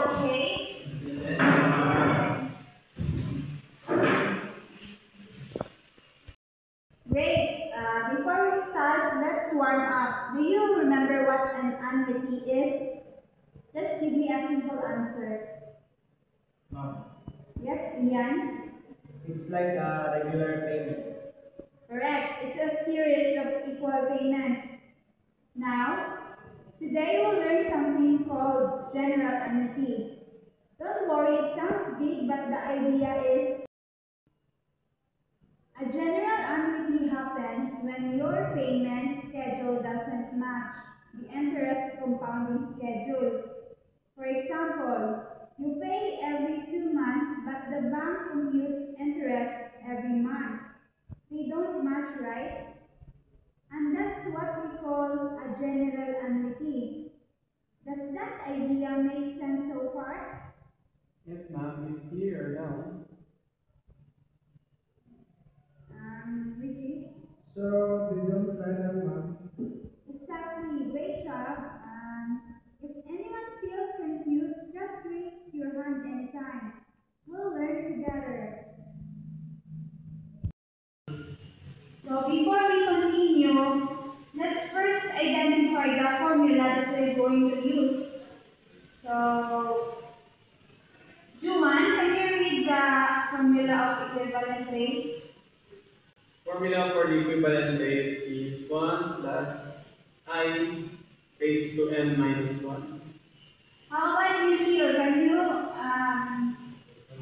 okay? Great. Before we start, let's warm up. Do you remember what an annuity is? Just give me a simple answer. No. Yes, Ian? It's like a regular payment. Correct. It's a series of equal payments. Now, today we'll learn something called general annuity. Don't worry, it sounds big, but the idea is a general annuity happens when your payment schedule doesn't match the interest compounding schedule. For example, you pay every 2 months, but the bank computes interest every month. They don't match, right? And that's what we call a general annuity. Does that idea make sense so far? Yes, ma'am. It's clear now. Ricky? So, they don't try that, ma'am. Exactly. Great job. If anyone feels confused, just raise your hand anytime. We'll learn together. So before we continue, let's first identify the formula that we're going to use. So, Juan, can you read the formula of equivalent rate? Formula for the equivalent rate is 1 plus I raised to n minus 1. How about you, Gio? Can you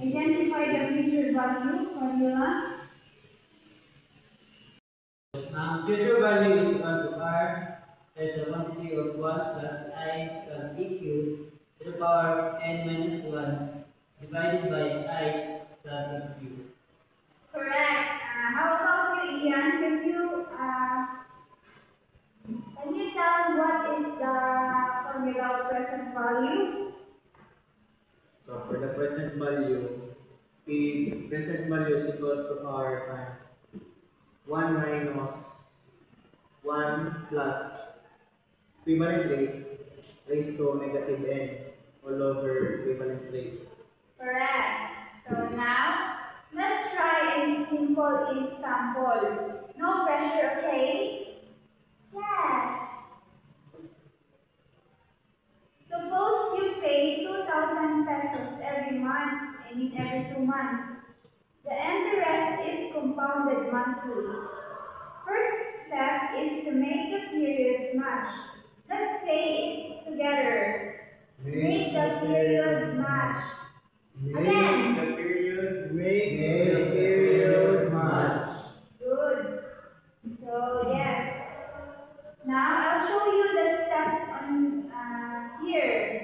identify the future value formula? Future value is equal to R as the quantity of 1 plus I plus EQ to the power n minus 1 divided by I plus EQ. Correct. How about you, Ian? Can you tell what is the formula of present value? So, for the present value, the present value is equals to R times 1 minus 1 plus equivalent rate raised to negative n all over equivalent rate. Correct. So now, let's try a simple example. No pressure, okay? Yes. Suppose you pay 2,000 pesos every month, every 2 months. The interest is compounded monthly. First step is to make the periods match. Let's say it together. Make the period match. Again. Make the period match. Good. So yes. Now I'll show you the steps on here.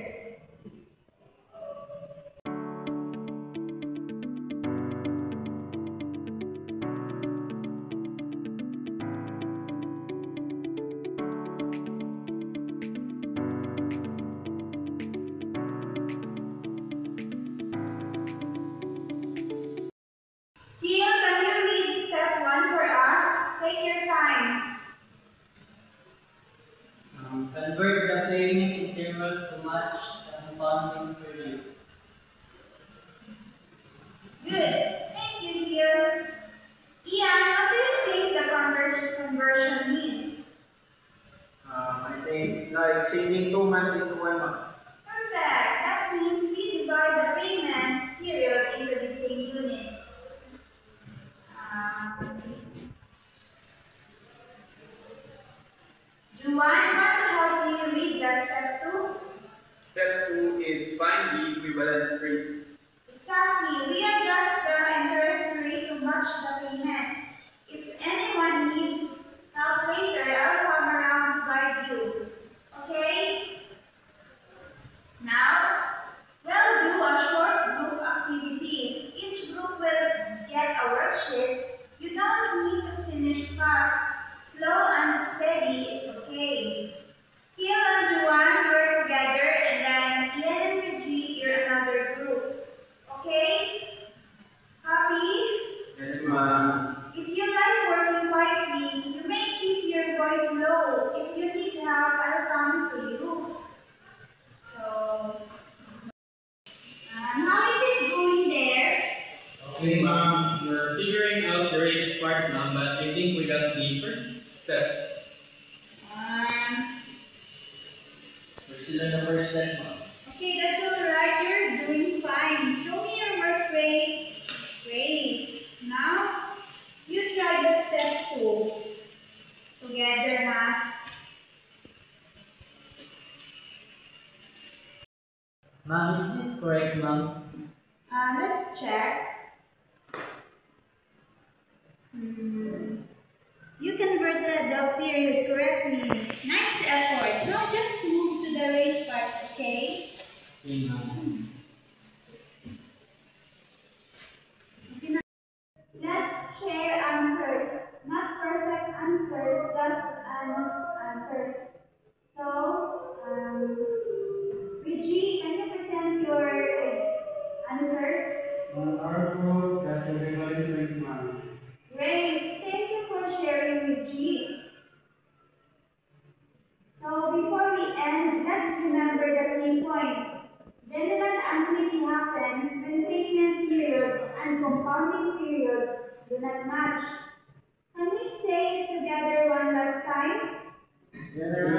Kia, can you read step 1 for us? Take your time. Convert the payment interval to match the compounding period. Good. Thank you, dear. Ian, what do you think the conversion means? I think like changing 2 months into 1 month. Perfect. That means we divide the payment period into the same units. Juan, what to help you read the step 2? Step 2 is find the equivalent rate. Exactly. We adjust the interest rate to match the payment. If anyone needs help later, I'll come around to guide you. Okay? Now, we'll do a short group activity. Each group will get a worksheet. You don't need to finish fast. Slow and steady is okay. Hill and Juan, you're together, and then Ian and Reggie, you're another group. Okay, ma'am. We're figuring out the rate part, ma'am, but I think we got the first step. We're still in the first step, ma'am. Okay, that's alright. You're doing fine. Show me your work rate. Great. Now, you try the step 2. Together, huh? Ma'am, is this correct, ma'am? Let's check. You converted the period correctly. Nice effort. Now just move to the rate part, okay? Okay, ma'am. Let's share answers. Not perfect answers, just honest answers. So, Reggie, can you present your answers? Our group, that's a regular rate, ma'am. Great. Thank you for sharing, Reggie. So, before we end, let's remember the key point. General annuity happens when payment periods and compounding periods do not match. Can we say it together one last time? General